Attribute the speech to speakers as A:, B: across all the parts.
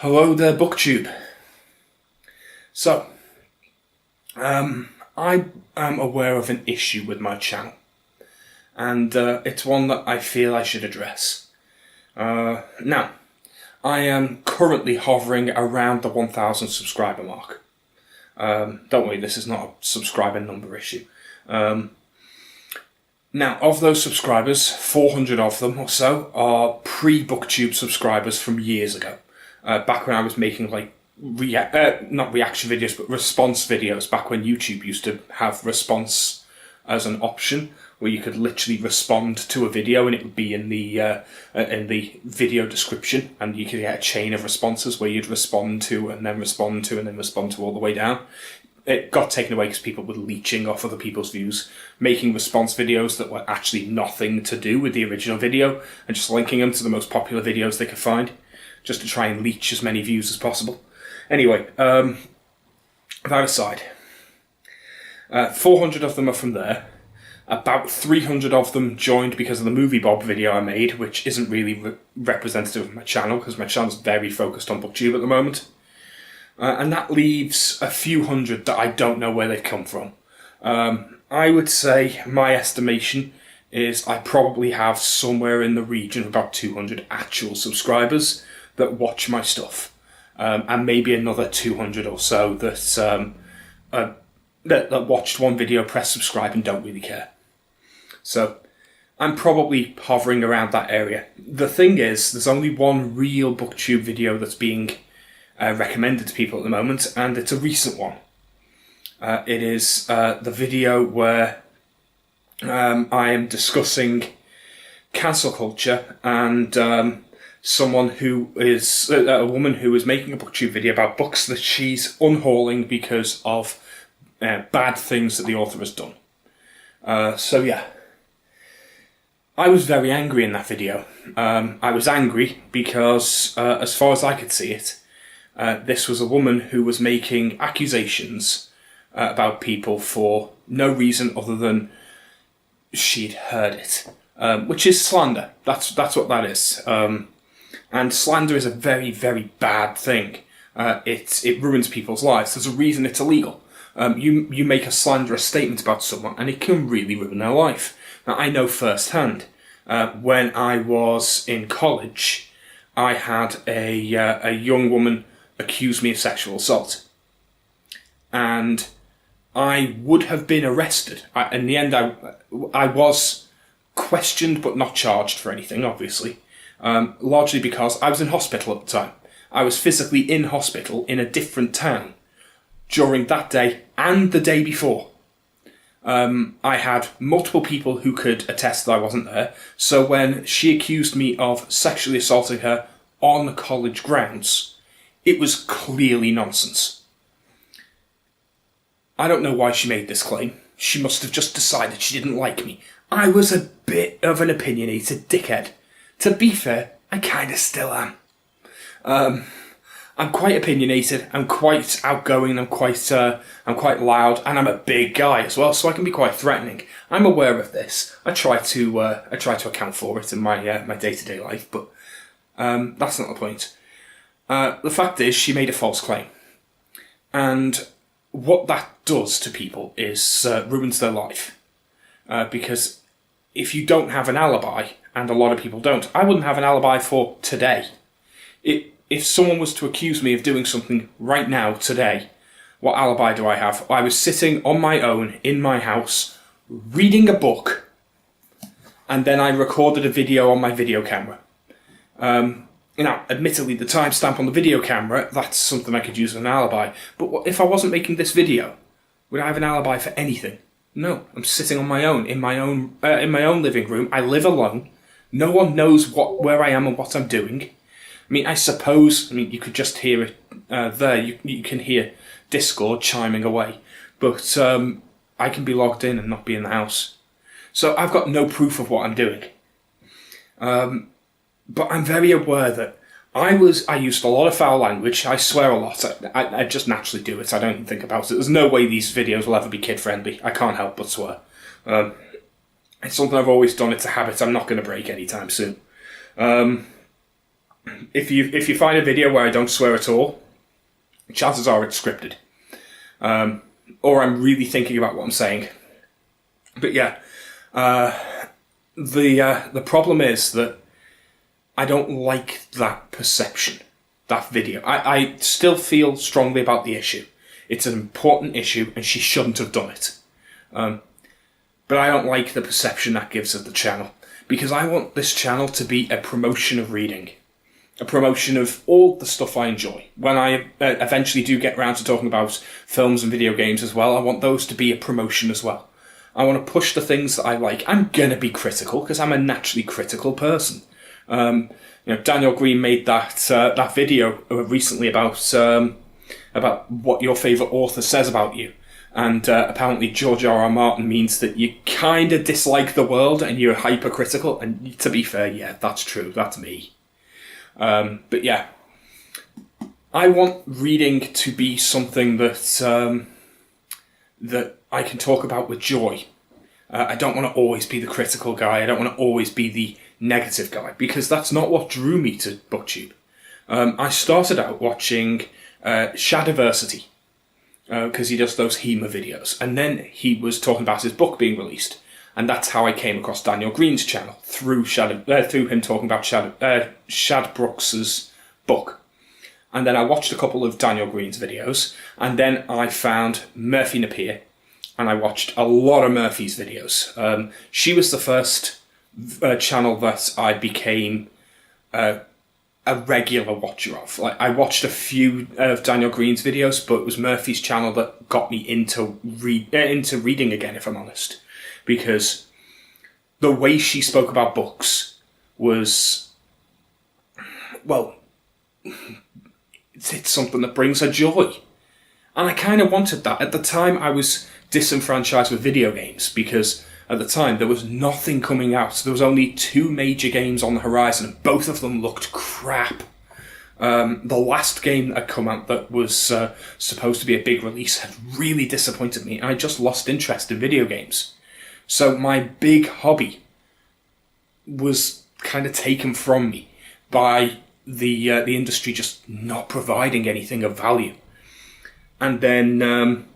A: Hello there, Booktube. So, I am aware of an issue with my channel, and it's one that I feel I should address. Now, I am currently hovering around the 1,000 subscriber mark. Don't worry, this is not a subscriber number issue. Now, of those subscribers, 400 of them or so are pre-Booktube subscribers from years ago. Back when I was making not reaction videos, but response videos, back when YouTube used to have response as an option, where you could literally respond to a video and it would be in the video description, and you could get a chain of responses where you'd respond to and then respond to and then respond to all the way down. It got taken away because people were leeching off other people's views, making response videos that were actually nothing to do with the original video, and just linking them to the most popular videos they could find, just to try and leech as many views as possible. Anyway, that aside, 400 of them are from there. About 300 of them joined because of the Movie Bob video I made, which isn't really representative of my channel, because my channel's very focused on Booktube at the moment. And that leaves a few hundred that I don't know where they've come from. I would say my estimation is I probably have somewhere in the region of about 200 actual subscribers that watch my stuff. And maybe another 200 or so that watched one video, press subscribe and don't really care. So I'm probably hovering around that area. The thing is, there's only one real Booktube video that's being recommended to people at the moment, and it's a recent one. It is the video where I am discussing cancel culture and someone who is a woman who is making a Booktube video about books that she's unhauling because of bad things that the author has done. So yeah, I was very angry in that video. I was angry because, as far as I could see it, this was a woman who was making accusations about people for no reason other than she'd heard it, which is slander. That's what that is. And slander is a very, very bad thing. It ruins people's lives. There's a reason it's illegal. You make a slanderous statement about someone and it can really ruin their life. Now, I know firsthand, when I was in college, I had a young woman accuse me of sexual assault. And I would have been arrested. In the end, I was questioned but not charged for anything, obviously. Largely because I was in hospital at the time. I was physically in hospital in a different town during that day and the day before. I had multiple people who could attest that I wasn't there, so when she accused me of sexually assaulting her on college grounds, it was clearly nonsense. I don't know why she made this claim. She must have just decided she didn't like me. I was a bit of an opinionated dickhead. To be fair, I kinda still am. I'm quite opinionated, I'm quite outgoing, I'm quite loud, and I'm a big guy as well, so I can be quite threatening. I'm aware of this. I try to account for it in my day-to-day life, but that's not the point. The fact is, she made a false claim, and what that does to people is ruins their life, because if you don't have an alibi, and a lot of people don't, I wouldn't have an alibi for today. If someone was to accuse me of doing something right now, today, what alibi do I have? I was sitting on my own in my house, reading a book, and then I recorded a video on my video camera. Now, admittedly, the timestamp on the video camera, that's something I could use as an alibi, but what if I wasn't making this video? Would I have an alibi for anything? No, I'm sitting on my own, in my own living room. I live alone. No one knows where I am and what I'm doing. I mean, you could just hear it there. You can hear Discord chiming away. But I can be logged in and not be in the house. So I've got no proof of what I'm doing. But I'm very aware that I used a lot of foul language. I swear a lot. I just naturally do it. I don't even think about it. There's no way these videos will ever be kid-friendly. I can't help but swear. It's something I've always done. It's a habit I'm not going to break anytime soon. if you find a video where I don't swear at all, chances are it's scripted. Or I'm really thinking about what I'm saying. But yeah, the problem is that I don't like that perception, that video. I still feel strongly about the issue. It's an important issue and she shouldn't have done it. But I don't like the perception that gives of the channel, because I want this channel to be a promotion of reading. A promotion of all the stuff I enjoy. When I eventually do get around to talking about films and video games as well, I want those to be a promotion as well. I want to push the things that I like. I'm going to be critical, because I'm a naturally critical person. Daniel Green made that video recently about what your favourite author says about you. And apparently George R.R. Martin means that you kind of dislike the world and you're hypercritical. And to be fair, yeah, that's true. That's me. But yeah, I want reading to be something that that I can talk about with joy. I don't want to always be the critical guy. I don't want to always be the negative guy, because that's not what drew me to BookTube. I started out watching Shadiversity, because he does those HEMA videos, and then he was talking about his book being released. And that's how I came across Daniel Green's channel, through him talking about Shad Brooks's book. And then I watched a couple of Daniel Green's videos, and then I found Murphy Napier, and I watched a lot of Murphy's videos. She was the first channel that I became a regular watcher of. Like, I watched a few of Daniel Green's videos, but it was Murphy's channel that got me into reading again, if I'm honest. Because the way she spoke about books was, well, it's something that brings her joy. And I kind of wanted that. At the time, I was disenfranchised with video games, because at the time there was nothing coming out. There was only 2 major games on the horizon, and both of them looked crap. The last game that had come out that was supposed to be a big release had really disappointed me, and I just lost interest in video games. So my big hobby was kind of taken from me by the industry just not providing anything of value. And then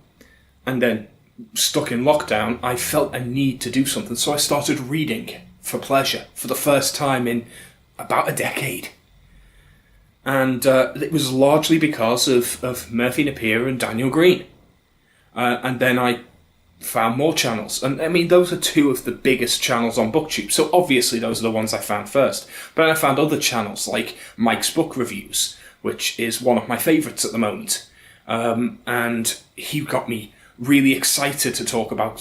A: stuck in lockdown, I felt a need to do something, so I started reading for pleasure for the first time in about a decade. And it was largely because of Murphy Napier and Daniel Green. And then I found more channels, and I mean, those are 2 of the biggest channels on BookTube, so obviously those are the ones I found first. But I found other channels like Mike's Book Reviews, which is one of my favourites at the moment, and he got me really excited to talk about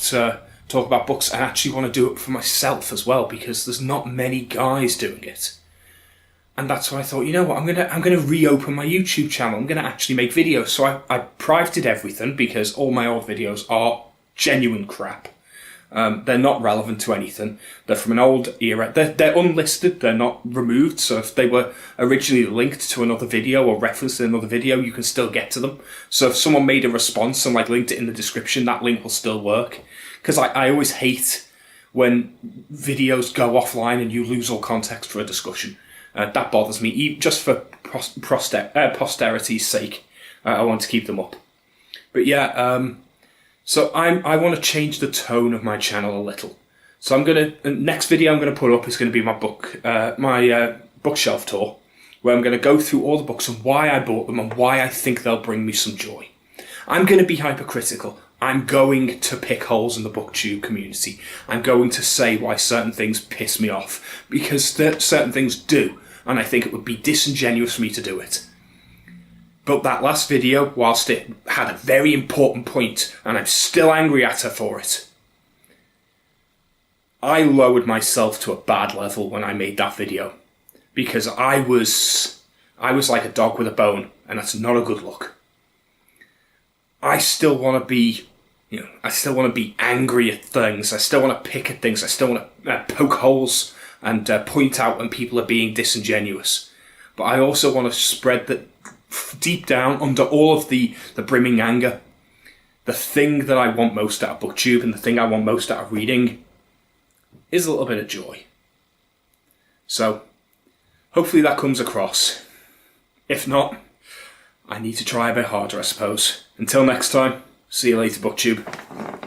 A: books, and actually want to do it for myself as well, because there's not many guys doing it. And that's why I thought, you know what, I'm gonna reopen my YouTube channel. I'm gonna actually make videos. So I privated everything, because all my old videos are genuine crap. They're not relevant to anything. They're from an old era. They're unlisted. They're not removed. So if they were originally linked to another video or referenced in another video, you can still get to them. So if someone made a response and linked it in the description, that link will still work. Because I always hate when videos go offline and you lose all context for a discussion. That bothers me. Just for posterity's sake, I want to keep them up. But yeah. So I want to change the tone of my channel a little. So next video I'm gonna put up is gonna be my bookshelf tour, where I'm gonna go through all the books and why I bought them and why I think they'll bring me some joy. I'm gonna be hypercritical. I'm going to pick holes in the BookTube community. I'm going to say why certain things piss me off, because certain things do, and I think it would be disingenuous for me to do it. But that last video, whilst it had a very important point, and I'm still angry at her for it, I lowered myself to a bad level when I made that video. Because I was like a dog with a bone, and that's not a good look. I still want to be, I still want to be angry at things. I still want to pick at things. I still want to poke holes and point out when people are being disingenuous. But I also want to spread that deep down, under all of the brimming anger, the thing that I want most out of BookTube and the thing I want most out of reading is a little bit of joy. So, Hopefully that comes across. If not, I need to try a bit harder, I suppose. Until next time, see you later, BookTube.